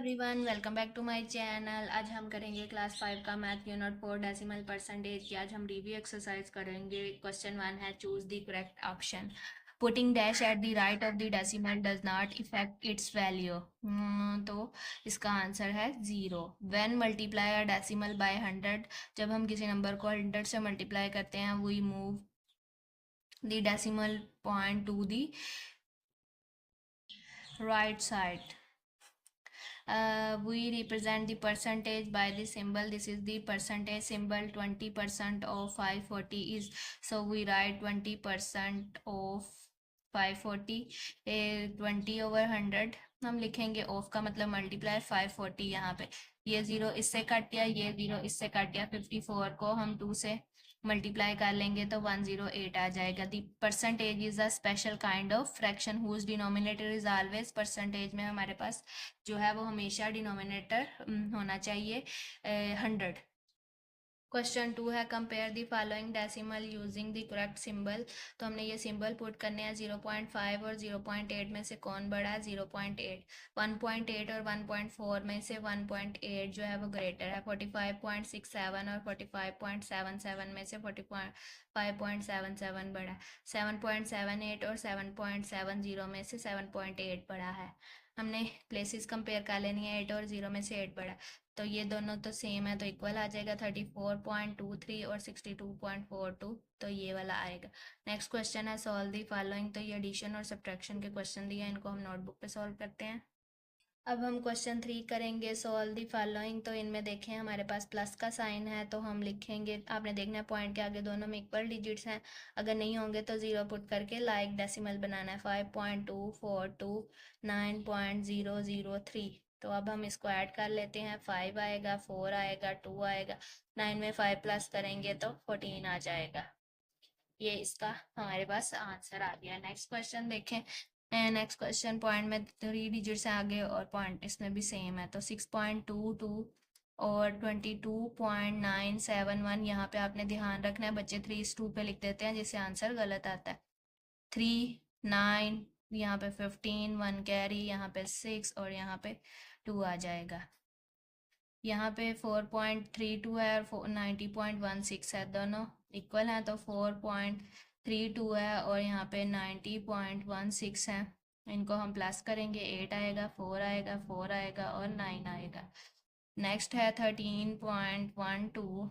Everyone, welcome back to my channel. आज हम करेंगे क्लास 5 का मैथ यूनिट 4 डेसिमल परसेंटेज की। आज हम रिव्यू एक्सरसाइज करेंगे। क्वेश्चन 1 है choose the correct option. Putting dash at the right of the decimal does not effect its value. तो इसका आंसर है 0। When multiply a decimal by 100, जब हम किसी नंबर को 100 से मल्टीप्लाई करते हैं, we move the decimal point to the right side. We represent the percentage by the symbol. This is the percentage symbol. 20% of 540 is, so we write 20% of 540. 20/100 हम लिखेंगे। Of का मतलब मल्टीप्लाई 540। यहाँ पे ये जीरो इससे काट दिया, ये जीरो इससे काट दिया। 54 को हम 2 से मल्टीप्लाई कर लेंगे तो 108 आ जाएगा। The percentage is a special kind of fraction whose denominator is always. Percentage में हमारे पास जो है वो हमेशा डिनोमिनेटर होना चाहिए 100। क्वेश्चन 2 है compare the following decimal using the correct symbol. तो हमने ये सिंबल पुट करने हैं। 0.5 और 0.8 में से कौन बड़ा है? 0.8। 1.8 और 1.4 में से 1.8 जो है वो ग्रेटर है। 45.67 और 45.77 में से 45.77 बड़ा है। 7.78 और 7.70 में से 7.8 बड़ा है। हमने प्लेसेस कंपेयर कर लेनी है। 8 और 0 में से 8 बड़ा, तो ये दोनों तो सेम है तो इक्वल आ जाएगा। 34.23 और 62.42, तो ये वाला आएगा। नेक्स्ट क्वेश्चन है सॉल्व दी फॉलोइंग। तो ये एडिशन और सब्ट्रैक्शन के क्वेश्चन दिए हैं, इनको हम नोटबुक पे सॉल्व करते हैं। अब हम क्वेश्चन 3 करेंगे सॉल्व दी फॉलोइंग। तो इनमें देखें हमारे पास प्लस का साइन है, तो हम लिखेंगे, आपने देखना है पॉइंट के आगे दोनों में इक्वल डिजिट्स हैं। अगर नहीं होंगे तो 0 पुट करके लाइक डेसिमल बनाना है। 5.242 9.003। तो अब हम इसको ऐड कर लेते हैं। 5 आएगा, 4 आएगा, 2 आएगा। 9 में 5 प्लस करेंगे तो 14 आ जाएगा। ये इसका हमारे पास आंसर आ गया। नेक्स्ट क्वेश्चन देखें। नेक्स्ट क्वेश्चन पॉइंट में 3 डिजिट से आगे और पॉइंट इसमें भी सेम है। तो 6.22 और 22.971, यहाँ पे आपने ध्यान रखना है, बच्चे 3:2 पे लिख देते हैं जिससे आंसर गलत आता है। 3, 9, यहाँ पे 15, 1 कैरी, यहाँ पे 6 और यहाँ पे 2 आ जाएगा। यहाँ पे 4.32 है और 90.16 है, दोनों इक्वल हैं तो 4.32 है और यहाँ पे 90.16 है। इनको हम प्लस करेंगे, 8 आएगा, 4 आएगा, 4 आएगा और 9 आएगा। नेक्स्ट है 13.12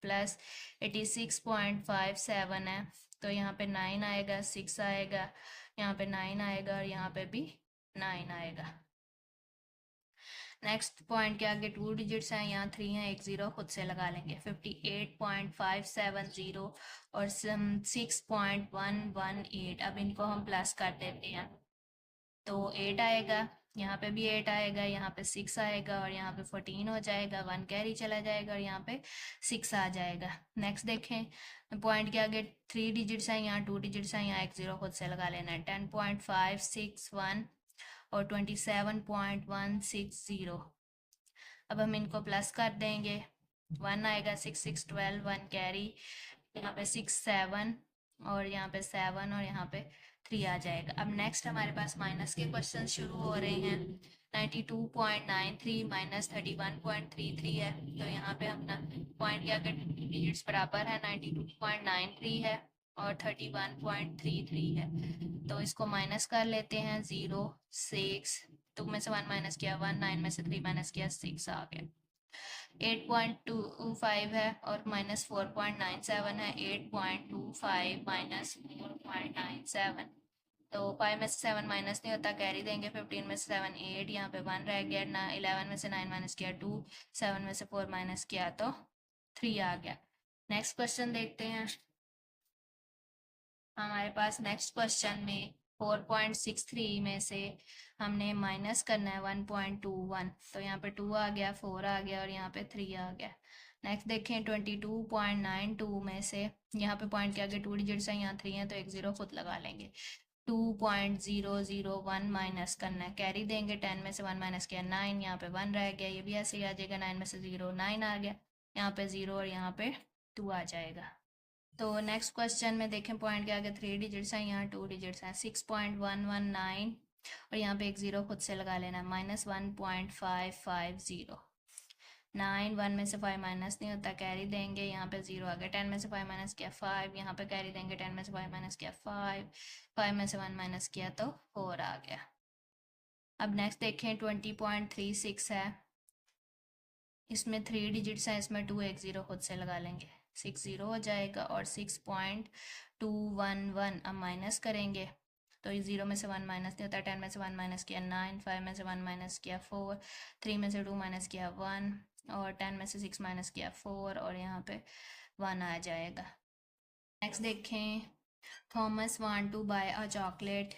प्लस 86.57 है, तो यहाँ पे 9 आएगा, 6 आएगा, यहाँ पे 9 आएगा और यहाँ पे भी 9 आएगा। नेक्स्ट पॉइंट के आगे 2 डिजिट्स हैं, यहाँ 3 है, एक 0 खुद से लगा लेंगे। 58.570 और 6.118। अब इनको हम प्लस कर देते हैं तो 8 आएगा, यहाँ पे भी 8 आएगा, यहाँ पे 6 आएगा और यहाँ पे 14 हो जाएगा। 1 कैरी चला जाएगा और यहाँ पे 6 आ जाएगा। नेक्स्ट देखें पॉइंट के आगे 3 डिजिट्स हैं, यहाँ 2 डिजिट्स हैं, यहाँ एक 0 खुद से लगा लेना है। 10.561 और 27.160। अब हम इनको प्लस कर देंगे। 1 आएगा, 6 6 12, 1 कैरी, यहाँ पे 6 7 और यहाँ पे 7 और यहाँ पे 3 आ जाएगा। अब नेक्स्ट हमारे पास माइनस के क्वेश्चन शुरू हो रहे हैं। 92.93 माइनस 31.33 है, तो यहाँ पे अपना पॉइंट के आगे डिजिट्स बराबर है। 92.93 है और 31.33 है, तो इसको माइनस कर लेते हैं। 0 6, 2 में से 1 माइनस किया 1, 9 में से 3 माइनस किया 6 आ गया। 8.25 है और माइनस 4.97 है। 8.25 माइनस 4.97, तो 5 में से 7 माइनस नहीं होता, कैरी देंगे। 15 में से 7 8, यहाँ पे 1 रह गया ना। 11 में से 9 माइनस किया 2, 7 में से 4 माइनस किया तो 3 आ गया। नेक्स्ट क्वेश्चन देखते हैं। हमारे पास नेक्स्ट क्वेश्चन में 4.63 में से हमने माइनस करना है 1.21, तो यहाँ पे 2 आ गया, 4 आ गया और यहाँ पे 3 आ गया। नेक्स्ट देखें 22.92 में से, यहाँ पे पॉइंट के आगे 2 डिजिट्स हैं, यहाँ 3 है तो एक 0 खुद लगा लेंगे। 2.001 माइनस करना है, कैरी देंगे। 10 में से 1 माइनस किया 9, यहाँ पे 1 रह गया, ये भी ऐसे ही आ जाएगा। 9 में से 0 9 आ गया, यहाँ पे 0 और यहाँ पे 2 आ जाएगा। तो नेक्स्ट क्वेश्चन में देखें पॉइंट के आगे 3 डिजिट्स हैं, यहाँ 2 डिजिट्स हैं। 6.119 और यहाँ पे एक ज़ीरो खुद से लगा लेना, -1.550। 9, 1 में से 5 माइनस नहीं होता, कैरी देंगे, यहाँ पे 0 आ गया। 10 में से 5 माइनस किया 5, यहाँ पे कैरी देंगे, 10 में से 5 माइनस किया 5, 5 में से 1 माइनस किया तो 4 आ गया। अब नेक्स्ट देखें 20.36 है, इसमें 3 डिजिट्स हैं, इसमें 2 एक ज़ीरो खुद से लगा लेंगे, 6 ज़ीरो हो जाएगा। और 6.211 अब माइनस करेंगे तो ये 0 में से 1 माइनस नहीं होता, 10 में से 1 माइनस किया 9, 5 में से 1 माइनस किया 4, 3 में से 2 माइनस किया 1, और 10 में से 6 माइनस किया 4, और यहाँ पे 1 आ जाएगा। नेक्स्ट देखें, Thomas want to buy a chocolate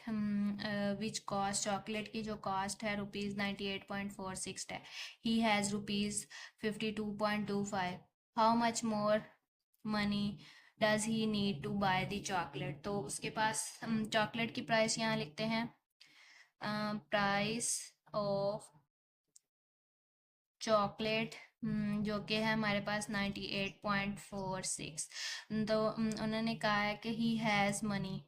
which cost, chocolate की जो कॉस्ट है ₹98.46 है, he has ₹52.25, how much more money does he need to buy the chocolate. तो उसके पास चॉकलेट की प्राइस यहाँ लिखते हैं, प्राइस ऑफ चॉकलेट जो कि है हमारे पास 98.46। तो उन्होंने कहा है कि he has money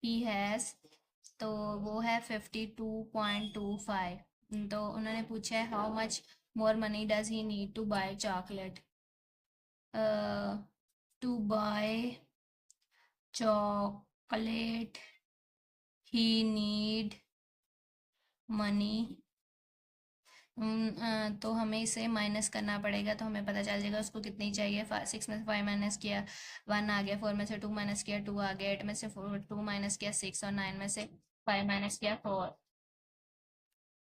he has, तो वो है 52.25। तो उन्होंने पूछा है how much more money does he need to buy chocolate, to buy chocolate he need money. तो हमें इसे माइनस करना पड़ेगा, तो हमें पता चल जाएगा उसको कितनी चाहिए। 6 में से 5 माइनस किया 1 आ गया, 4 में से 2 माइनस किया 2 आ गया, 8 में से 2 माइनस किया 6, और 9 में से 5 माइनस किया 4।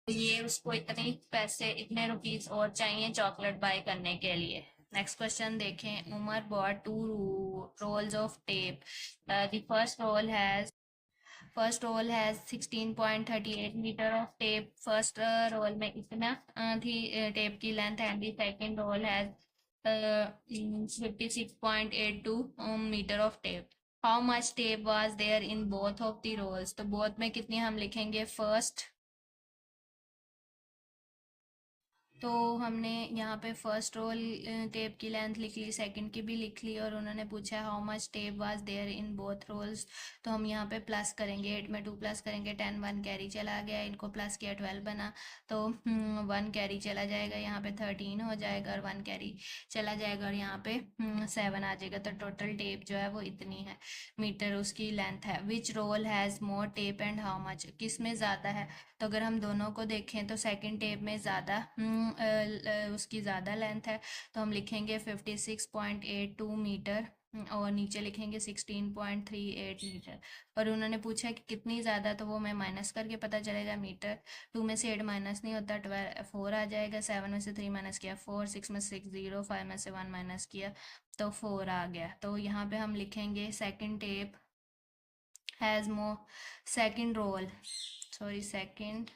तो ये उसको इतने पैसे, इतने रुपीस और चाहिए चॉकलेट बाय करने के लिए। नेक्स्ट क्वेश्चन देखें, Umar bought 2 rolls of tape, the first roll has 16.38 metre of tape. First roll में इतना थी टेप की length, and the second roll has 56.82 metre of tape. How much tape was there in both of the rolls, तो both में कितनी हम लिखेंगे, first, तो हमने यहाँ पे फर्स्ट रोल टेप की लेंथ लिख ली, सेकंड की भी लिख ली, और उन्होंने पूछा how much tape was there in both rolls. तो हम यहाँ पे प्लस करेंगे, 8 में 2 प्लस करेंगे 10, 1 कैरी चला गया, इनको प्लस किया 12 बना, तो 1 कैरी चला जाएगा, यहाँ पे 13 हो जाएगा, और 1 कैरी चला जाएगा, और यहाँ पे 7 आ जाएगा। तो टोटल टेप जो है वो इतनी है मीटर उसकी लेंथ है। Which roll has more tape and how much, किस में ज़्यादा है, तो अगर हम दोनों को देखें तो सेकंड टेप में ज़्यादा उसकी ज़्यादा लेंथ है, तो हम लिखेंगे 56.82 मीटर, और नीचे लिखेंगे 16.38 मीटर। और उन्होंने पूछा कि कितनी ज़्यादा, तो वो मैं माइनस करके पता चलेगा मीटर। 2 में से 8 माइनस नहीं होता, 4 आ जाएगा। 7 में से 3 माइनस किया 4, 6 में से 6 0, 5 में से 1 माइनस किया तो 4 आ गया। तो यहाँ पे हम लिखेंगे second tape has more, second roll, sorry second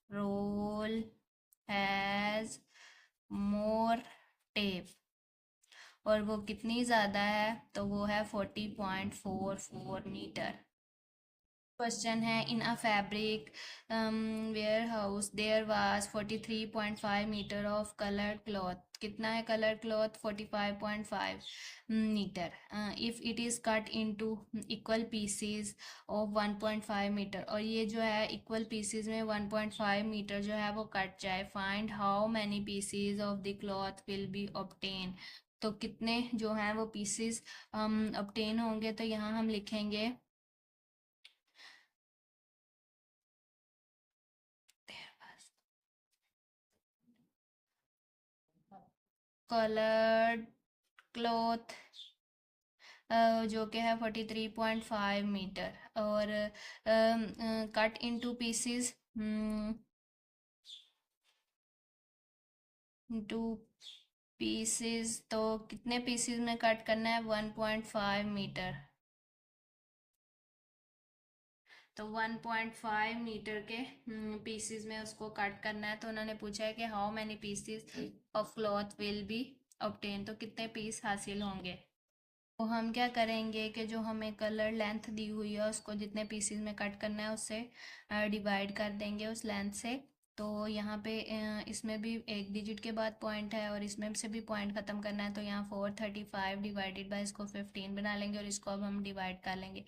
roll has more tape, और वो कितनी ज़्यादा है, तो वो है 40.44 मीटर। क्वेश्चन है, in a fabric warehouse there was 43.5 metre of coloured cloth, कितना है colour cloth, 45.5 metre. If it is cut into equal pieces of 1.5 metre, और ये जो है इक्वल पीसीज में 1.5 मीटर जो है वो कट जाए, find how many PCs of the cloth will be obtain, तो कितने जो हैं वो पीसीज ऑब्टेन होंगे। तो यहाँ हम लिखेंगे कलर्ड क्लॉथ जो कि है 43.5 मीटर, और cut into pieces, two pieces, तो कितने पीसीज में कट करना है, 1.5 मीटर, तो 1.5 मीटर के पीसीज में उसको कट करना है। तो उन्होंने पूछा है कि how many PCs of cloth will be obtain, तो कितने पीस हासिल होंगे। तो हम क्या करेंगे कि जो हमें कलर लेंथ दी हुई है उसको जितने पीसीज में कट करना है उससे डिवाइड कर देंगे उस लेंथ से, तो यहाँ पे इसमें भी एक डिजिट के बाद पॉइंट है और इसमें से भी पॉइंट ख़त्म करना है, तो यहाँ 435 डिवाइडेड बाय इसको 15 बना लेंगे और इसको अब हम डिवाइड कर लेंगे।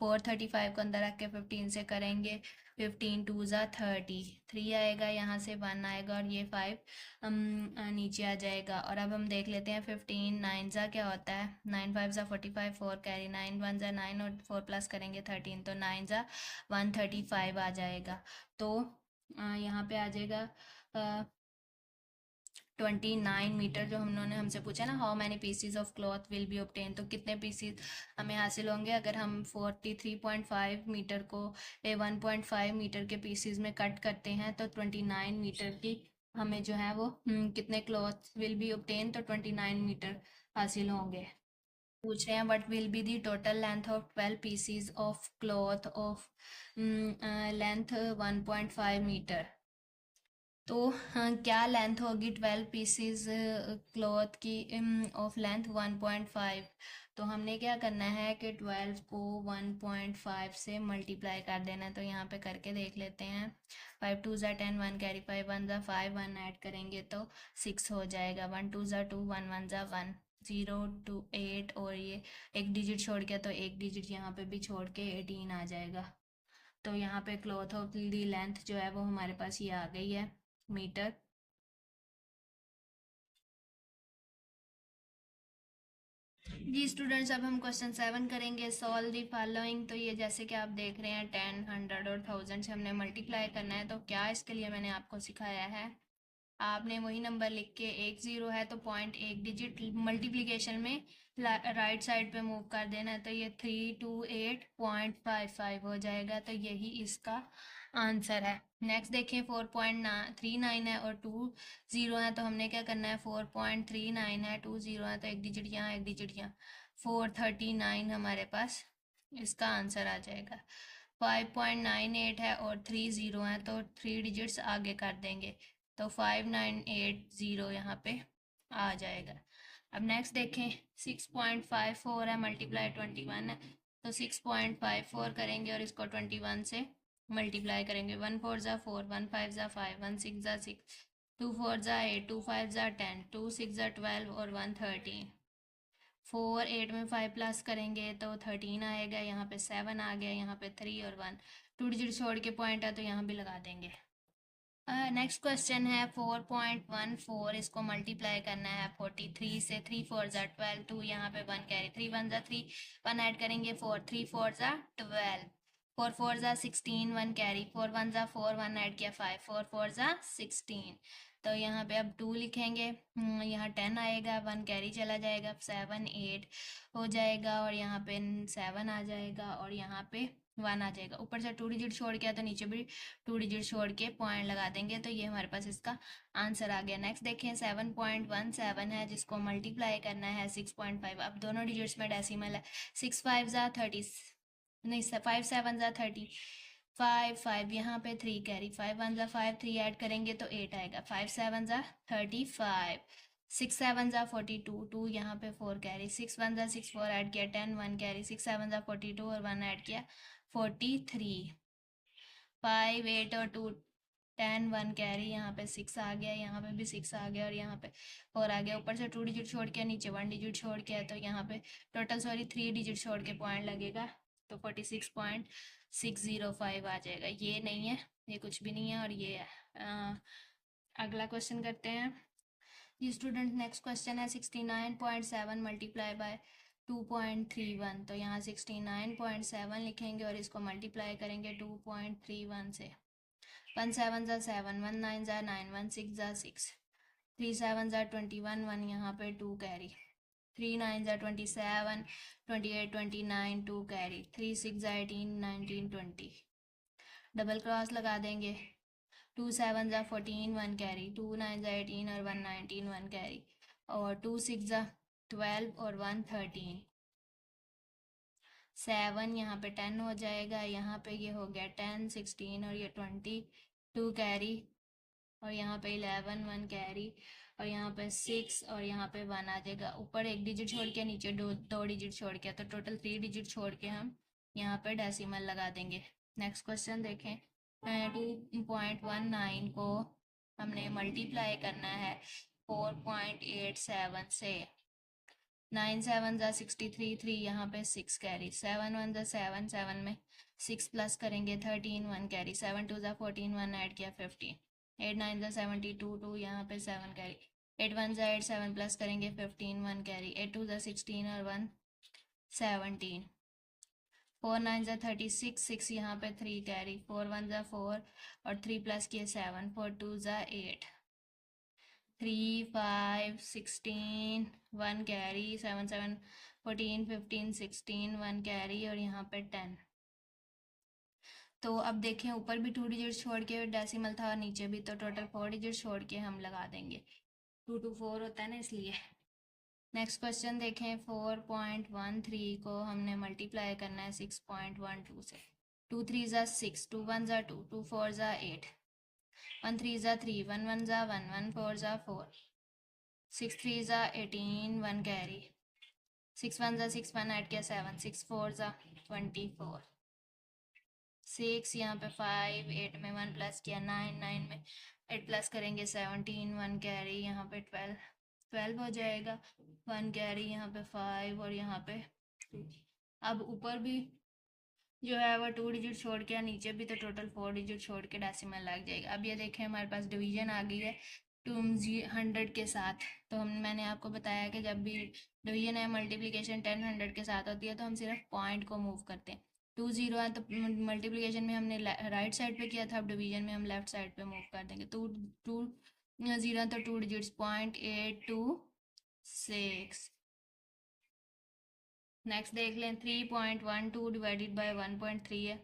435 को अंदर रख के 15 से करेंगे, 15 टू ज़ा 30, 3 आएगा, यहाँ से 1 आएगा और ये 5 नीचे आ जाएगा। और अब हम देख लेते हैं 15 9 ज़ा क्या होता है, 9 5 ज़ा 45, 4 कैरी, 9 1 ज़ा 9 और 4 प्लस करेंगे 13, तो 9 ज़ा 135 आ जाएगा। तो यहाँ पे आ जाएगा 29 मीटर। जो उन्होंने हमसे पूछा ना, how many PCs of cloth will be obtain, तो कितने पीसीज हमें हासिल होंगे अगर हम 43.5 मीटर को 1.5 मीटर के पीसीज में कट करते हैं, तो 29 मीटर की हमें जो है वो कितने क्लॉथ विल बी ऑब्टेन, तो 29 मीटर हासिल होंगे। पूछ रहे हैं what will be the total length of 12 pieces of cloth of length 1.5 metre. तो हाँ, क्या लेंथ होगी 12 पीसीज क्लॉथ की ऑफ लेंथ 1.5। तो हमने क्या करना है कि 12 को 1.5 से मल्टीप्लाई कर देना है, तो यहाँ पे करके देख लेते हैं। 5 2 ज़ा 10, 1 कैरी, 5 1 ज़ा 5, 1 ऐड करेंगे तो 6 हो जाएगा। 1 2 ज़ा 2, 1 1 ज़ा 1, 0 2 8 और ये एक डिजिट छोड़ के, तो एक डिजिट यहाँ पे भी छोड़ के 18 आ जाएगा। तो यहाँ पे क्लॉथ ऑफ दी लेंथ जो है वो हमारे पास ये आ गई है मीटर। जी स्टूडेंट्स, अब हम क्वेश्चन 7 करेंगे, सॉल्व दी फॉलोइंग। तो ये जैसे कि आप देख रहे हैं 10 100 और 1000 से हमने मल्टीप्लाई करना है। तो क्या इसके लिए मैंने आपको सिखाया है, आपने वही नंबर लिख के, एक ज़ीरो है तो पॉइंट एक डिजिट मल्टीप्लिकेशन में राइट साइड पे मूव कर देना है, तो ये 328.55 हो जाएगा। तो यही इसका आंसर है। नेक्स्ट देखें 4.39 है और 2 ज़ीरो है, तो हमने क्या करना है, 4.39 है, 2 ज़ीरो है, तो एक डिजिट यहाँ एक डिजिट यहाँ, 439 हमारे पास इसका आंसर आ जाएगा। 5.98 है और 3 ज़ीरो है, तो 3 डिजिट्स आगे कर देंगे, तो 5980 यहाँ पे आ जाएगा। अब नेक्स्ट देखें 6.54 है मल्टीप्लाई 21 है, तो 6.54 करेंगे और इसको 21 से मल्टीप्लाई करेंगे। 1 4 ज़ा 4, 1 5 ज़ा 5, 1 6 ज़ा 6, 2 4 ज़ा 8, 2 5 ज़ा 10, 2 6 ज़ा 12 और 1 13। 4 8 में 5 प्लस करेंगे तो 13 आएगा, यहाँ पे 7 आ गया, यहाँ पे 3 और 1, 2 डिजिट छोड़ के पॉइंट है तो यहाँ भी लगा देंगे। नेक्स्ट क्वेश्चन है 4.14, इसको मल्टीप्लाई करना है 43 से। 3 4 ज़ा 12, 2 यहाँ पे 1 कैरी, 3 1 ज़ा 3, 1 ऐड करेंगे 4, 3 4 ज़ा 12, 4 4 ज़ा 16, 1 कैरी, 4 1 ज़ा 4, 1 ऐड किया 5, 4 4 ज़ा 16। तो यहाँ पे अब 2 लिखेंगे, यहाँ 10 आएगा, 1 कैरी चला जाएगा, 7 8 हो जाएगा और यहाँ पे 7 आ जाएगा और यहाँ पे 1 आ जाएगा। ऊपर से 2 डिजिट छोड़ के तो नीचे भी 2 डिजिट छोड़ के पॉइंट लगा देंगे, तो ये हमारे पास इसका आंसर आ गया। नेक्स्ट देखें 7.17 है, जिसको मल्टीप्लाई करना है 6.5। अब दोनों डिजिट्स में डेसिमल है, 6 5 ज़ा 30, नहीं 5 7 ज़ा 30, 5 5 यहाँ पे 3 कैरी, 5 1 ज़ा 5, 3 ऐड करेंगे तो 8 आएगा, 5 7 ज़ा 35, 6 7 ज़ा 42, 2 यहाँ पे 4 कैरी, 6 1 ज़ा 6, 4 ऐड किया 10, 1 कैरी, 6 7 ज़ा 42 और 1 ऐड किया 43, 5 8 और 2 10, 1 कैरी, यहाँ पे 6 आ गया, यहाँ पे भी 6 आ गया और यहाँ पे 4 आ गया। ऊपर से 2 डिजिट छोड़ के, नीचे 1 डिजिट छोड़ के, तो यहाँ पे टोटल 3 डिजिट छोड़ के पॉइंट लगेगा, तो 46.605 आ जाएगा। ये नहीं है, ये कुछ भी नहीं है और ये है। अगला क्वेश्चन करते हैं जी स्टूडेंट। नेक्स्ट क्वेश्चन है 69.7 मल्टीप्लाई बाय 2.31। तो यहाँ 69.7 लिखेंगे और इसको मल्टीप्लाई करेंगे 2.31 से। 1 7 ज़ा 7, 1 9 ज़ा 9, 1 6 ज़ा 6, 3 7 ज़ा 21, 1 यहाँ पे 2 कैरी, 3 9 ज़ा 27, 28 29, 2 कैरी, 3 6 ज़ा 18, 19 20, डबल क्रॉस लगा देंगे। 2 7 ज़ा 14, 1 कैरी, 2 9 ज़ा 18 और 1 19, 1 कैरी, और 2 6 ज़ा 12 और 1 13, 7 यहाँ पे 10 हो जाएगा, यहाँ पे ये हो गया 10 16 और ये 20, 2 कैरी, और यहाँ पे 11 1 कैरी, और यहाँ पे 6 और यहाँ पे 1 आ जाएगा। ऊपर एक डिजिट छोड़ के, नीचे दो डिजिट छोड़ के, तो टोटल 3 डिजिट छोड़ के हम यहाँ पे डेसिमल लगा देंगे। नेक्स्ट क्वेश्चन देखें 2.19 को हमने मल्टीप्लाई करना है 4.87 से। 9 7 ज़ा 63, 3 यहाँ पे 6 कैरी, 7 1 ज़ा 7, 7 में 6 प्लस करेंगे 13, 1 कैरी, 7 2 ज़ा 14, 1 ऐड किया 15, 8 9 ज़ा 72, 2 यहाँ पे 7 कैरी, 8 1 ज़ा 8, 7 प्लस करेंगे 15, 1 कैरी, 8 2 ज़ा 16 और 1 17, 4 9 ज़ा 36, 6 यहाँ पे 3 कैरी, 4 1 ज़ा 4 और 3 प्लस किए 7, 4 2 ज़ा 8, 3 5 16, 1 कैरी, 7 7 14 15 16, 1 कैरी और यहाँ पे 10। तो अब देखें ऊपर भी 2 डिजिट छोड़ के डेसिमल था और नीचे भी, तो टोटल 4 डिजिट छोड़ के हम लगा देंगे, 2 2 4 होता है ना इसलिए। नेक्स्ट क्वेश्चन देखें, 4.13 को हमने मल्टीप्लाई करना है 6.12 से। 2 3 ज़ा 6, 2 1 ज़ा 2, 2 4 ज़ा 8, 1 3 ज़ा 3, 1 1 ज़ा 1, 1 4 ज़ा 4, 6 3 ज़ा 18, 1 कैरी, 6 1 ज़ा 6, 1 ऐड किया 7, 6 4 ज़ा 24, 6 यहाँ पे 5, 8 में 1 प्लस किया 9, 9 में 8 प्लस करेंगे 17, 1 कैरी, यहाँ पे 12 हो जाएगा, 1 कैरी, यहाँ पे 5 और यहाँ पे 2। अब ऊपर भी जो है वो 2 डिजिट छोड़ के, नीचे भी तो टोटल 4 डिजिट छोड़ के डेसिमल लग जाएगा। अब ये देखें हमारे पास डिवीजन आ गई है 100 के साथ। तो मैंने आपको बताया कि जब भी डिवीजन है मल्टीप्लिकेशन 10 100 के साथ होती है तो हम सिर्फ पॉइंट को मूव करते हैं। 2 0 है तो मल्टीप्लिकेशन में हमने राइट साइड पे किया था, अब डिवीजन में हम लेफ्ट साइड पे मूव कर देंगे। 2 2 0 तो 2 डिजिट्स 0.826। नेक्स्ट देख लें 3.12 डिवाइडेड बाय 1.3 है।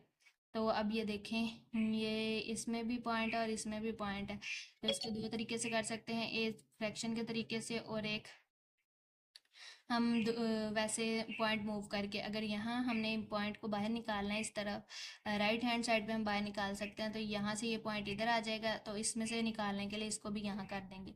तो अब ये देखें ये इसमें भी पॉइंट है और इसमें भी पॉइंट है, तो इसको दो तरीके से कर सकते हैं, एक फ्रैक्शन के तरीके से और एक हम वैसे पॉइंट मूव करके। अगर यहाँ हमने पॉइंट को बाहर निकालना है इस तरफ राइट हैंड साइड पे हम बाहर निकाल सकते हैं, तो यहाँ से ये पॉइंट इधर आ जाएगा, तो इसमें से निकालने के लिए इसको भी यहाँ कर देंगे।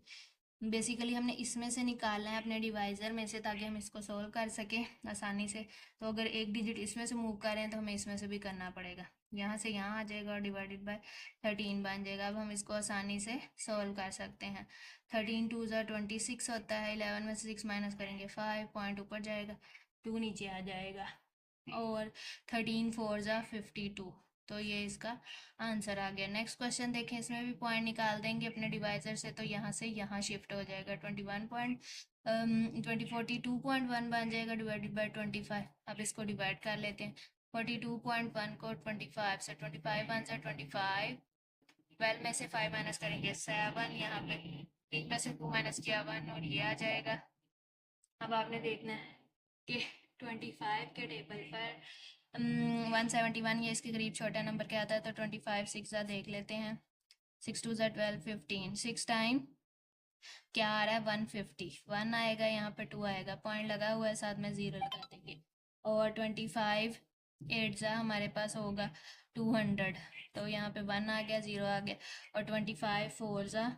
बेसिकली हमने इसमें से निकालना है अपने डिवाइज़र में से, ताकि हम इसको सोल्व कर सकें आसानी से। तो अगर एक डिजिट इसमें से मूव कर रहे हैं तो हमें इसमें से भी करना पड़ेगा, यहाँ से यहाँ आ जाएगा और डिवाइडेड बाय 13 बन जाएगा। अब हम इसको आसानी से सोल्व कर सकते हैं। 13 2 ज़ा 26 होता है, 11 में से 6 माइनस करेंगे 5, पॉइंट ऊपर जाएगा 2 नीचे आ जाएगा, और 13 4 ज़ा 52। तो ये इसका आंसर आ गया। नेक्स्ट क्वेश्चन देखें, इसमें भी पॉइंट निकाल देंगे अपने डिवाइजर से, तो यहाँ से यहाँ शिफ्ट हो जाएगा 42.1 बन जाएगा डिवाइडेड बाय 25। अब इसको डिवाइड कर लेते हैं, 42.1 को 25 से, 25 1 से 25, 12 में से 5 माइनस करेंगे 7, यहाँ पे 3 में से 2 माइनस किया 1 और ये आ जाएगा। अब आपने देखना है कि 25 के टेबल पर 171 ये इसके करीब छोटा नंबर क्या आता है, तो 25 6 देख लेते हैं, 6 2 12 15, 6 टाइम क्या आ रहा है 150, 1 आएगा, यहाँ पे 2 आएगा, पॉइंट लगा हुआ है साथ में 0 लगा देंगे, और 25 8 जा हमारे पास होगा 200, तो यहाँ पे 1 आ गया 0 आ गया, और 25 4 जा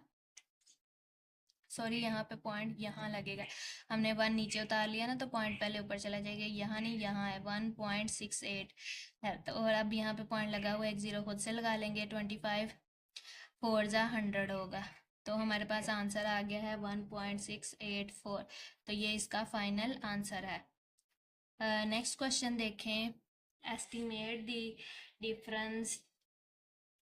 सॉरी यहाँ पे पॉइंट यहाँ लगेगा, हमने 1 नीचे उतार लिया ना तो पॉइंट पहले ऊपर चला जाएगा, यहाँ नहीं यहाँ है 1.68 है, तो और अब यहाँ पे पॉइंट लगा हुआ है, एक 0 खुद से लगा लेंगे, 25 4 जा 100 होगा, तो हमारे पास आंसर आ गया है 1.684। तो ये इसका फाइनल आंसर है। नेक्स्ट क्वेश्चन देखें, estimate the difference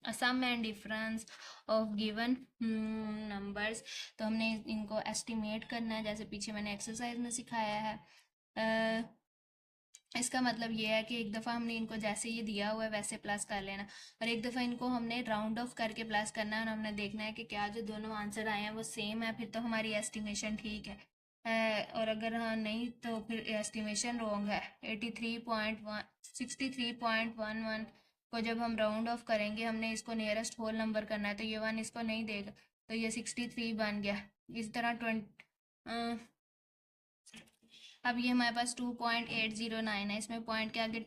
sum and difference of given numbers. तो हमने इनको एस्टिमेट करना है, जैसे पीछे मैंने एक्सरसाइज में सिखाया है। इसका मतलब ये है कि एक दफ़ा हमने इनको जैसे ये दिया हुआ है वैसे प्लस कर लेना, और एक दफ़ा इनको हमने राउंड ऑफ करके प्लस करना है, और हमने देखना है कि क्या जो दोनों आंसर आए हैं वो सेम है, फिर तो हमारी एस्टिमेशन ठीक है। और अगर हाँ नहीं तो फिर एस्टिमेशन रॉन्ग है। 63.11 को जब हम राउंड ऑफ करेंगे, हमने इसको नियरेस्ट होल नंबर करना है, तो ये 1 इसको नहीं देगा, तो ये 63 बन गया। इस तरह 20 अब ये हमारे पास 2.809 है, इसमें पॉइंट के आगे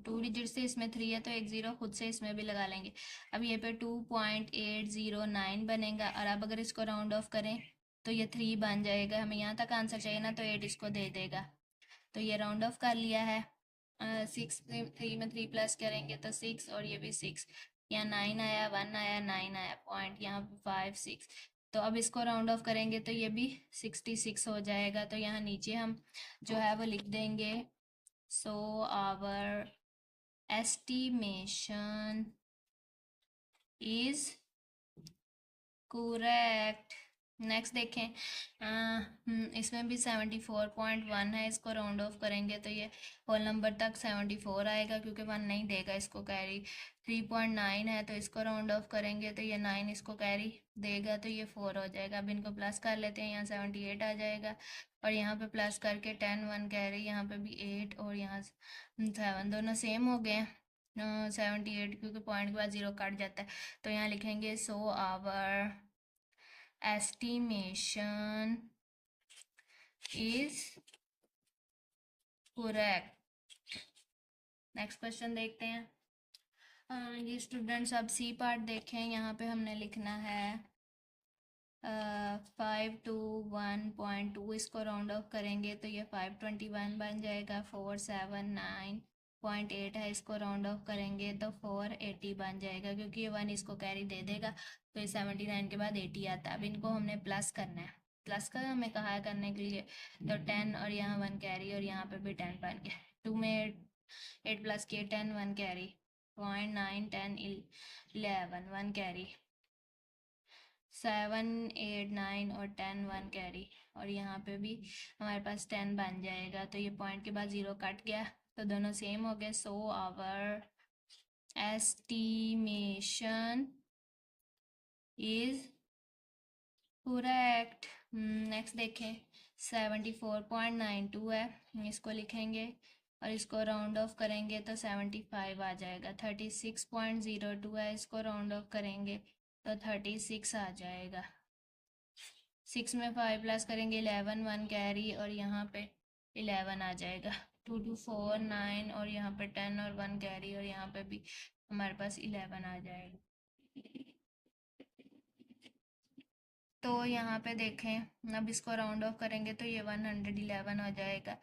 2 डिजिट से, इसमें 3 है तो एक 0 खुद से इसमें भी लगा लेंगे। अब ये पे 2.809 बनेगा, और अब अगर इसको राउंड ऑफ करें तो ये 3 बन जाएगा। हमें यहाँ तक आंसर चाहिए ना, तो 8 इसको दे देगा, तो ये राउंड ऑफ कर लिया है। 6 3 में 3 प्लस करेंगे तो 6, और ये भी 6, यहाँ 9 आया, 1 आया, 9 आया, पॉइंट यहाँ पे 5 6। तो अब इसको राउंड ऑफ करेंगे तो ये भी 66 हो जाएगा। तो यहाँ नीचे हम जो है वो लिख देंगे, so our estimation is correct. Next देखें, इसमें भी 74.1 है, इसको राउंड ऑफ करेंगे तो ये होल नंबर तक 74 आएगा, क्योंकि 1 नहीं देगा इसको कैरी। 3.9 है तो इसको राउंड ऑफ करेंगे तो ये 9 इसको कैरी देगा, तो ये 4 हो जाएगा। अब इनको प्लस कर लेते हैं, यहाँ 78 आ जाएगा, और यहाँ पे प्लस करके 10 1 कैरी, यहाँ पे भी 8 और यहाँ 7, दोनों सेम हो गए। 78, क्योंकि पॉइंट के बाद 0 कट जाता है, तो यहाँ लिखेंगे so our estimation is correct। Next question देखते हैं। ये स्टूडेंट्स अब सी पार्ट देखें, यहाँ पे हमने लिखना है 521.2, इसको राउंड ऑफ करेंगे तो ये 521 बन जाएगा। 479.8 है, इसको राउंड ऑफ करेंगे तो 480 बन जाएगा, क्योंकि ये 1 इसको कैरी दे देगा, तो ये 79 के बाद 80 आता है। अब इनको हमने प्लस करना है, प्लस का हमें कहा है करने के लिए, तो 10 और यहाँ 1 कैरी, और यहाँ पे भी 10 बन गया। 2 में 8 प्लस किए, 10 1 कैरी, 0.9 10 11 1 कैरी, 7 8 9 और 10 1 कैरी, और यहाँ पे भी हमारे पास 10 बन जाएगा। तो ये पॉइंट के बाद 0 कट गया, तो दोनों सेम हो गए। So our estimation is correct. Next देखें, 74.92 है, इसको लिखेंगे और इसको राउंड ऑफ करेंगे तो 75 आ जाएगा। 36.02 है, इसको राउंड ऑफ करेंगे तो 36 आ जाएगा। 6 में 5 प्लस करेंगे, 11 1 कैरी, और यहाँ पे 11 आ जाएगा। 2 2 4 9 और यहाँ पे 10 और 1 कैरी, और यहाँ पे भी हमारे पास 11 आ जाएगा। तो यहाँ पे देखें, अब इसको राउंड ऑफ करेंगे तो ये 111 हो जाएगा।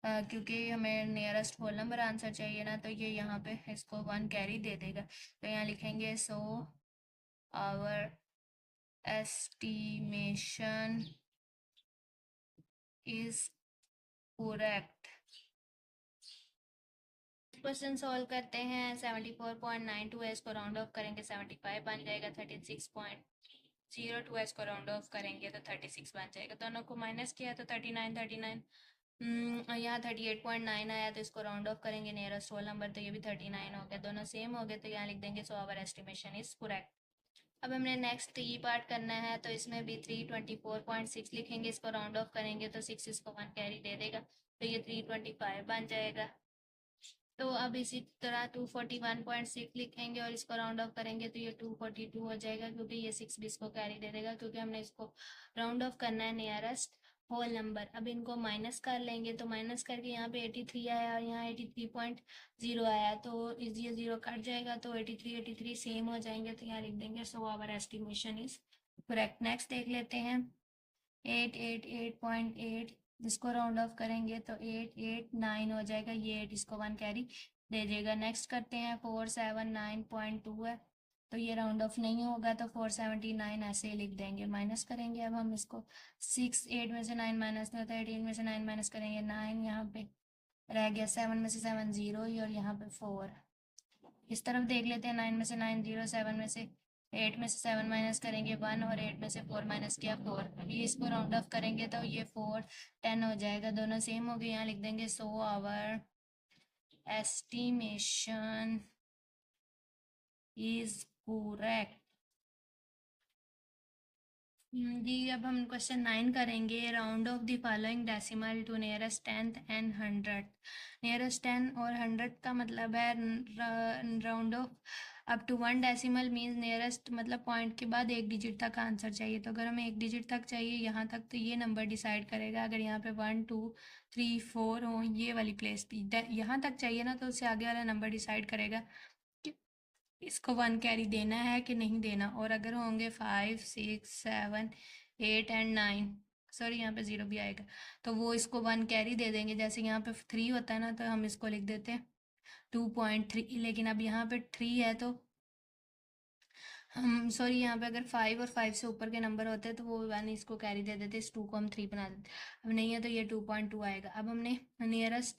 क्योंकि हमें नियरेस्ट होल नंबर आंसर चाहिए ना, तो ये यहाँ पे इसको 1 कैरी दे देगा। तो यहाँ लिखेंगे so our estimation is correct। Question solve करते हैं। 74.92 है, इसको राउंड ऑफ करेंगे 75 बन जाएगा। 36.02 है, इसको राउंड ऑफ करेंगे तो 36 बन जाएगा। दोनों को माइनस किया तो 39 यहाँ 38.9 आया, तो इसको राउंड ऑफ करेंगे नियरेस्ट होल नंबर, तो ये भी 39 हो गया, दोनों सेम हो गए, तो यहाँ लिख देंगे so our estimation is correct. अब हमने नेक्स्ट ई पार्ट करना है, तो इसमें भी 324.6 लिखेंगे, इसको राउंड ऑफ करेंगे तो 6 इसको 1 कैरी दे देगा, तो ये 325 बन जाएगा। तो अब इसी तरह 241.6 लिखेंगे और इसको राउंड ऑफ करेंगे तो ये 242 हो जाएगा, क्योंकि ये 6 भी इसको कैरी दे देगा, क्योंकि हमने इसको राउंड ऑफ करना है नियरेस्ट होल नंबर। अब इनको माइनस कर लेंगे, तो माइनस करके यहाँ पे 83 आया और यहाँ 83.0 आया, तो ये 0 कट जाएगा, तो 83 सेम हो जाएंगे, तो यहाँ लिख देंगे so our estimation is correct. Next देख लेते हैं 888.8, जिसको राउंड ऑफ करेंगे तो 889 हो जाएगा, ये 8 इसको 1 कैरी दे देगा। नेक्स्ट करते हैं 479.2 है, तो ये राउंड ऑफ नहीं होगा, तो 479 ऐसे ही लिख देंगे। माइनस करेंगे अब हम इसको, 6 8 में से 9 माइनस नहीं होता, 18 में से 9 माइनस करेंगे 9, यहाँ पे रह गया 7 में से 7 0 ही, और यहाँ पे 4। इस तरफ देख लेते हैं, 9 में से 9 0, 7 में से 8 में से 7 माइनस करेंगे 1, और 8 में से 4 माइनस किया 4। अभी इसको राउंड ऑफ करेंगे तो ये 4 10 हो जाएगा, दोनों सेम हो गए। यहाँ लिख देंगे so our estimation is correct. जी, अब हम क्वेश्चन 9 करेंगे। Round off the following decimal to nearest tenth and 100। Nearest 10 और 100 का मतलब है round off up to 1 decimal means nearest मतलब पॉइंट के बाद 1 डिजिट तक आंसर चाहिए। तो अगर हमें 1 डिजिट तक चाहिए यहाँ तक, तो ये नंबर डिसाइड करेगा। अगर यहाँ पे 1 2 3 4 हो, ये वाली प्लेस भी यहाँ तक चाहिए ना, तो उससे आगे वाला नंबर डिसाइड करेगा कि इसको 1 कैरी देना है कि नहीं देना। और अगर होंगे 5 6 7 8 एंड 9, सॉरी यहाँ पे 0 भी आएगा, तो वो इसको 1 कैरी दे देंगे। जैसे यहाँ पे 3 होता है ना, तो हम इसको लिख देते हैं 2.3, लेकिन अब यहाँ पे 3 है तो हम सॉरी, यहाँ पे अगर 5 और 5 से ऊपर के नंबर होते तो वो 1 इसको कैरी दे देते, इस 2 को हम 3 बना देते। अब नहीं है तो ये 2.2 आएगा। अब हमने नियरेस्ट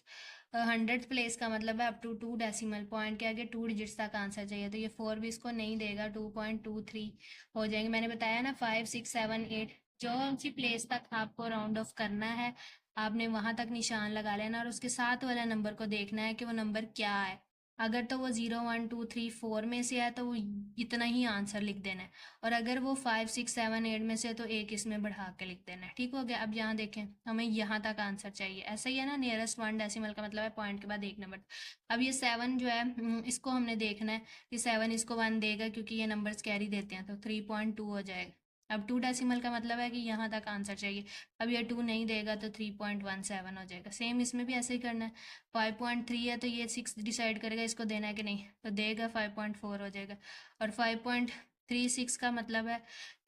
100th प्लेस का मतलब है अप टू 2 डेसिमल पॉइंट के आगे 2 डिजिट्स तक आंसर चाहिए, तो ये 4 भी इसको नहीं देगा, 2.23 हो जाएंगे। मैंने बताया ना 5 6 7 8 जो सी प्लेस तक आपको राउंड ऑफ करना है, आपने वहां तक निशान लगा लेना और उसके साथ वाला नंबर को देखना है कि वो नंबर क्या है। अगर तो वो 0 1 2 3 4 में से है तो वो इतना ही आंसर लिख देना है, और अगर वो 5 6 7 8 में से है तो एक इसमें बढ़ा के लिख देना है। ठीक हो गया। अब यहाँ देखें, हमें यहाँ तक आंसर चाहिए, ऐसा ही है ना, नियरेस्ट 1 डेसिमल का मतलब है पॉइंट के बाद एक नंबर। अब ये 7 जो है इसको हमने देखना है कि 7 इसको 1 देगा, क्योंकि ये नंबर्स कैरी देते हैं, तो 3.2 हो जाएगा। अब 2 डेसिमल का मतलब है कि यहाँ तक आंसर चाहिए। अब ये 2 नहीं देगा तो 3.17 हो जाएगा। सेम इसमें भी ऐसे ही करना है। 5.3 है तो ये 6 डिसाइड करेगा इसको देना है कि नहीं, तो देगा, 5.4 हो जाएगा। और 5.36 का मतलब है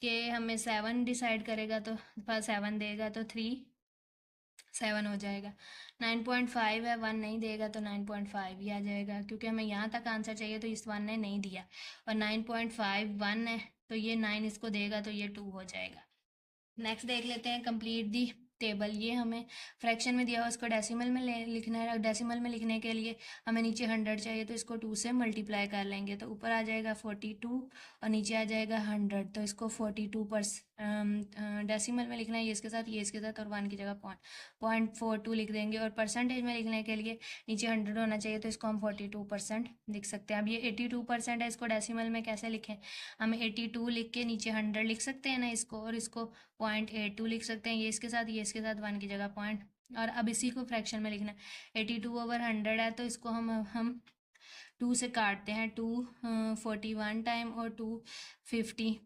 कि हमें 7 डिसाइड करेगा तो 7 देगा तो 7 हो जाएगा। 9.5 है, 1 नहीं देगा तो 9.5 ही आ जाएगा, क्योंकि हमें यहाँ तक आंसर चाहिए तो इस 1 ने नहीं दिया। और 9.5 1 है तो ये 9 इसको देगा तो ये 2 हो जाएगा। नेक्स्ट देख लेते हैं, कंप्लीट दी टेबल। ये हमें फ्रैक्शन में दिया हुआ, उसको डेसिमल में लिखना है। डेसिमल में लिखने के लिए हमें नीचे 100 चाहिए, तो इसको 2 से मल्टीप्लाई कर लेंगे, तो ऊपर आ जाएगा 42 और नीचे आ जाएगा 100। तो इसको 42 पर डेसिमल में लिखना है, ये इसके साथ ये इसके साथ, और 1 की जगह 0.42 लिख देंगे। और परसेंटेज में लिखने के लिए नीचे 100 होना चाहिए, तो इसको हम 42% लिख सकते हैं। अब ये 82% है, इसको डेसिमल में कैसे लिखें, हम 82 लिख के नीचे 100 लिख सकते हैं ना इसको, और इसको 0.82 लिख सकते हैं, ये इसके साथ ये इसके साथ, 1 की जगह पॉइंट। और अब इसी को फ्रैक्शन में लिखना है। 82/100 है तो इसको हम 2 से काटते हैं। 2 41 टाइम और 2 50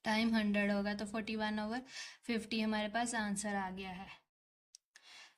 टाइम 100 होगा, तो 41/50 हमारे पास आंसर आ गया है।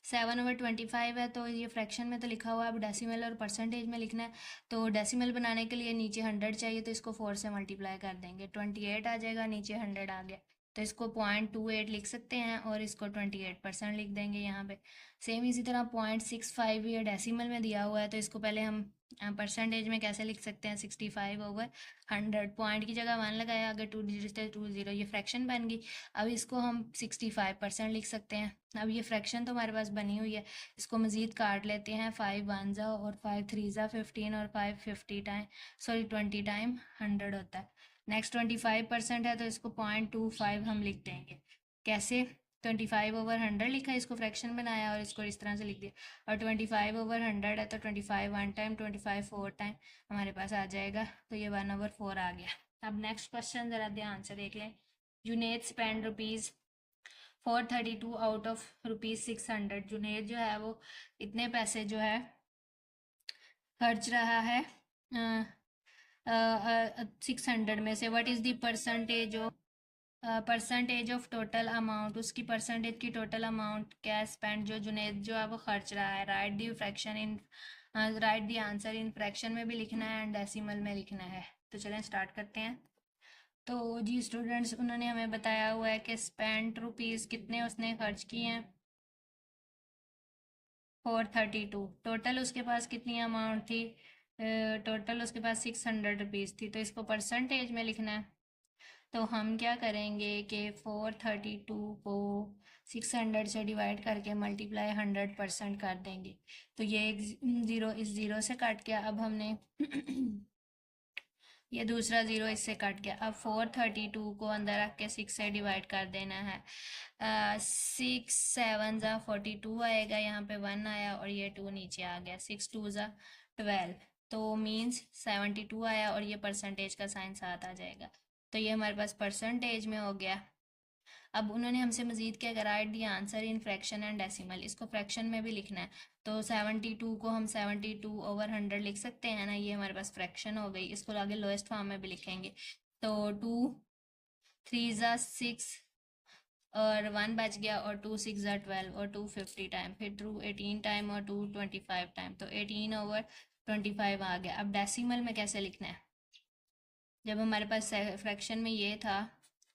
7/25 है, तो ये फ्रैक्शन में तो लिखा हुआ है, अब डेसिमल और परसेंटेज में लिखना है। तो डेसिमल बनाने के लिए नीचे 100 चाहिए, तो इसको 4 से मल्टीप्लाई कर देंगे, 28 आ जाएगा, नीचे 100 आ गया, तो इसको 0.28 लिख सकते हैं और इसको 28% लिख देंगे यहाँ पे। सेम इसी तरह 0.65 ये डेसिमल में दिया हुआ है, तो इसको पहले हम परसेंटेज में कैसे लिख सकते हैं, 65/100। पॉइंट की जगह 1 लगाया, अगर 2 डिजिट है 2 0, ये फ्रैक्शन बन गई। अब इसको हम 65% लिख सकते हैं। अब ये फ्रैक्शन तो हमारे पास बनी हुई है, इसको मज़ीद काट लेते हैं। 5 1 ज़ा और 5 3 ज़ा 15 और 5 50 टाइम 20 टाइम 100 होता है। नेक्स्ट 25% है, तो इसको 0.25 हम लिख देंगे। कैसे, 25/100 लिखा, इसको फ्रैक्शन बनाया और इसको इस तरह से लिख दिया। और 25/100 है तो 25 1 टाइम, 25 4 टाइम हमारे पास आ जाएगा, तो ये 1/4 आ गया। अब नेक्स्ट क्वेश्चन ज़रा ध्यान से देख लें। Junaid spend rupees 432 out of ₹600। Junaid जो है वो इतने पैसे जो है खर्च रहा है 600 में से। What is the percentage of total amount, उसकी परसेंटेज की टोटल अमाउंट क्या स्पेंड जो जुनेद जो है वो खर्च रहा है। Right the answer in fraction में भी लिखना है एंड डेसिमल में लिखना है। तो चलें स्टार्ट करते हैं। तो जी स्टूडेंट्स, उन्होंने हमें बताया हुआ है कि स्पेंड रुपीज़ कितने उसने खर्च किए हैं, 432। टोटल उसके पास कितनी अमाउंट थी, टोटल उसके पास 600 रुपीज़ थी, तो इसको परसेंटेज में लिखना है। तो हम क्या करेंगे कि 432 को 600 से डिवाइड करके मल्टीप्लाई 100% कर देंगे, तो ये एक ज़ीरो इस ज़ीरो से कट गया। अब हमने ये दूसरा ज़ीरो इससे कट गया। अब 432 को अंदर रख के 6 से डिवाइड कर देना है। 6 7 ज़ा 42 आएगा, यहाँ पे 1 आया और ये 2 नीचे आ गया, 6 2 ज़ा 12, तो मीन्स 72 आया और ये परसेंटेज का साइन साथ आ जाएगा। तो ये हमारे पास परसेंटेज में हो गया। अब उन्होंने हमसे मज़ीद क्या करा, right the answer in fraction and decimal, इसको फ्रैक्शन में भी लिखना है। तो 72 को हम 72/100 लिख सकते हैं ना, ये हमारे पास फ्रैक्शन हो गई। इसको आगे लोएस्ट फॉर्म में भी लिखेंगे, तो 2 3 ज़ा 6 और 1 बच गया, और 2 6 ज़ा 12 और 2 50 टाइम, फिर 2 18 टाइम और 2 25 टाइम, तो 18/25 आ गया। अब डेसिमल में कैसे लिखना है, जब हमारे पास फ्रैक्शन में ये था,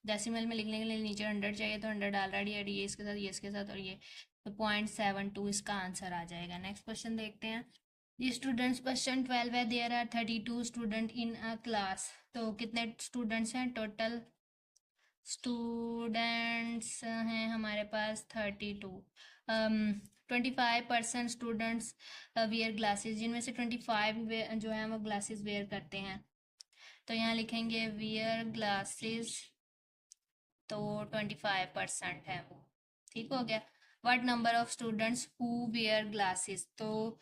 डेसिमल में लिखने के लिए नीचे 100 चाहिए, तो 100 ऑलरेडी है, ये इसके साथ ये इसके साथ और ये, तो 0.72 इसका आंसर आ जाएगा। नेक्स्ट क्वेश्चन देखते हैं। स्टूडेंट्स क्वेश्चन 12 है, there are 32 student in a class. तो कितने स्टूडेंट्स हैं टोटल? स्टूडेंट्स हैं हमारे पास 32। 25% स्टूडेंट्स वियर ग्लासेस, जिनमें से 25 जो है वो ग्लासेस वेयर करते हैं। तो यहाँ लिखेंगे वियर ग्लासेस, तो 25% है वो। ठीक हो गया। What number of students who where glasses, तो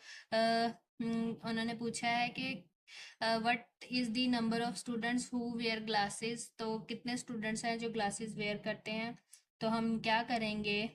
उन्होंने पूछा है कि what is the number of students who where glasses, तो कितने स्टूडेंट्स हैं जो ग्लासेस वेयर करते हैं। तो हम क्या करेंगे,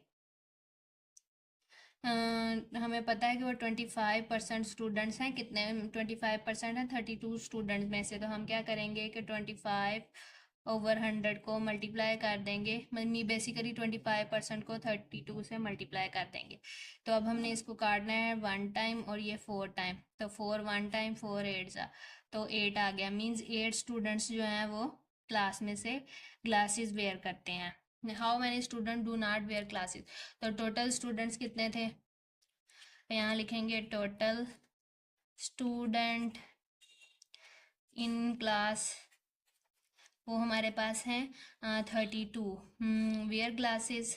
हमें पता है कि वो 25% स्टूडेंट्स हैं। कितने 25% है 32 स्टूडेंट्स में से, तो हम क्या करेंगे कि 25/100 को मल्टीप्लाई कर देंगे। बेसिकली 25% को 32 से मल्टीप्लाई कर देंगे। तो अब हमने इसको काटना है 1 टाइम और ये 4 टाइम, तो 4 1 टाइम 4 8 सा, तो 8 आ गया। मीन्स 8 स्टूडेंट्स जो हैं वो क्लास में से ग्लासेस वेयर करते हैं। How many student do not wear classes, तो टोटल स्टूडेंट्स कितने थे, यहाँ लिखेंगे टोटल स्टूडेंट इन क्लास, वो हमारे पास हैं 32। वेयर ग्लासेस,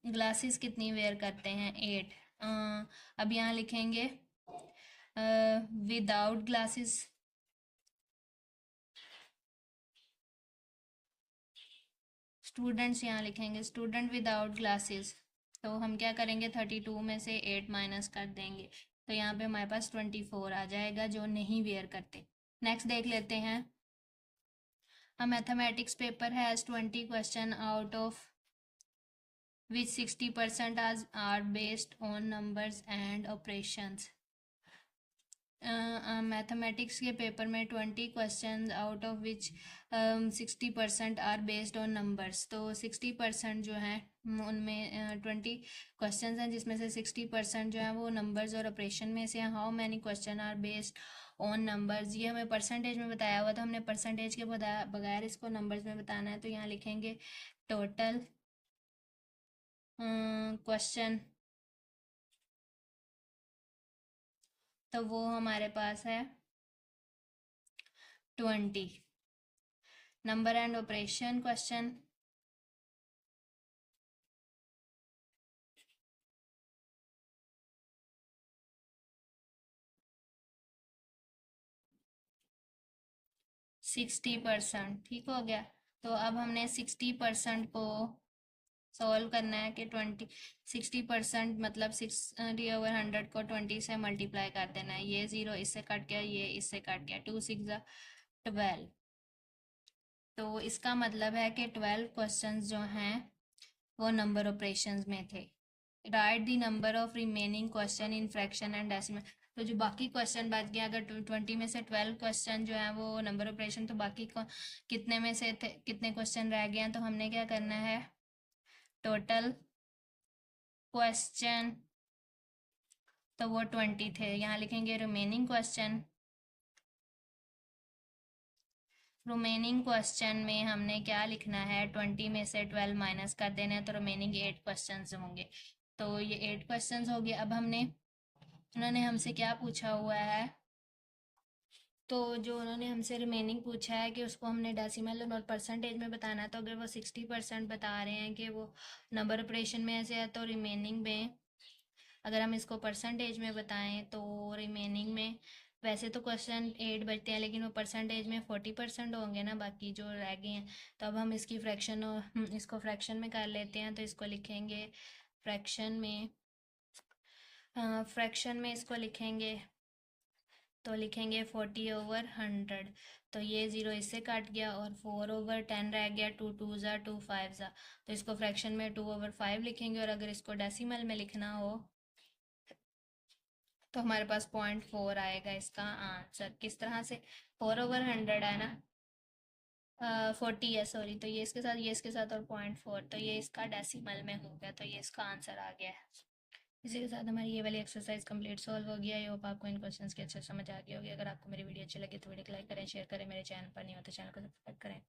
ग्लासेस कितनी वेयर करते हैं 8। अब यहाँ लिखेंगे विदाउट ग्लासेस, स्टूडेंट्स यहाँ लिखेंगे स्टूडेंट विदाउट ग्लासेस। तो हम क्या करेंगे 32 में से 8 माइनस कर देंगे, तो यहाँ पे हमारे पास 24 आ जाएगा जो नहीं वेयर करते। नेक्स्ट देख लेते हैं। A mathematics paper has 20 question, out of which 60% are based on numbers and operations. Mathematics के पेपर में 20 question, out of which 60% are based on numbers. तो 60% जो हैं उनमें 20 क्वेश्चन हैं, जिसमें से 60% जो है वो नंबर्स और ऑपरेशन में से हैं। How many question are based on numbers, ये हमें परसेंटेज में बताया हुआ था, हमने परसेंटेज के बगैर इसको नंबर्स में बताना है। तो यहाँ लिखेंगे टोटल क्वेश्चन, तो वो हमारे पास है 20। Number and operation question, sixty percent. ठीक हो गया। तो अब हमने 60% को सॉल्व करना है कि 60% मतलब 60/100 को 20 से मल्टीप्लाई कर देना है। ये 0 इससे कट गया, ये इससे कट गया, 2 6 12। तो इसका मतलब है कि 12 क्वेश्चंस जो हैं वो नंबर ऑपरेशंस में थे। Right the number of remaining question in fraction and decimal, तो जो बाकी क्वेश्चन बच गए, अगर 20 में से 12 क्वेश्चन जो है वो नंबर ऑपरेशन, तो बाकी कितने में से थे, कितने क्वेश्चन रह गए हैं। तो हमने क्या करना है, टोटल क्वेश्चन, तो वो 20 थे। यहाँ लिखेंगे रिमेनिंग क्वेश्चन, रिमेनिंग क्वेश्चन में हमने क्या लिखना है, 20 में से 12 माइनस कर देना है, तो रिमेनिंग 8 क्वेश्चन होंगे। तो ये 8 क्वेश्चन हो गए। अब उन्होंने हमसे क्या पूछा हुआ है, तो जो उन्होंने हमसे रिमेनिंग पूछा है कि उसको हमने डेसिमल और परसेंटेज में बताना है। तो अगर वो 60% बता रहे हैं कि वो नंबर ऑपरेशन में ऐसे है, तो रिमेनिंग में अगर हम इसको परसेंटेज में बताएं, तो रिमेनिंग में वैसे तो क्वेश्चन 8 बचते हैं, लेकिन वो परसेंटेज में 40% होंगे ना, बाकी जो रह गए हैं। तो अब हम इसकी फ्रैक्शन इसको फ्रैक्शन में कर लेते हैं। तो इसको लिखेंगे फ्रैक्शन में, फ्रैक्शन में इसको लिखेंगे, तो लिखेंगे 40/100। तो ये 0 इससे काट गया और 4/10 रह गया, 2 2 ज़ा 2 5 ज़ा। तो इसको फ्रैक्शन में 2/5 लिखेंगे, और अगर इसको डेसिमल में लिखना हो तो हमारे पास 0.4 आएगा इसका आंसर। किस तरह से, 4/100 है ना, 40 है सॉरी, तो ये इसके साथ और 0.4, तो ये इसका डेसिमल में हो गया, तो ये इसका आंसर आ गया है। इसी के साथ हमारी ये वाली एक्सरसाइज कंप्लीट सॉल्व हो गया। आई होप आपको इन क्वेश्चंस की अच्छे समझ आ गई होगी। अगर आपको मेरी वीडियो अच्छी लगी तो वीडियो को लाइक करें, शेयर करें, मेरे चैनल पर नहीं हो तो चैनल को सब्सक्राइब करें।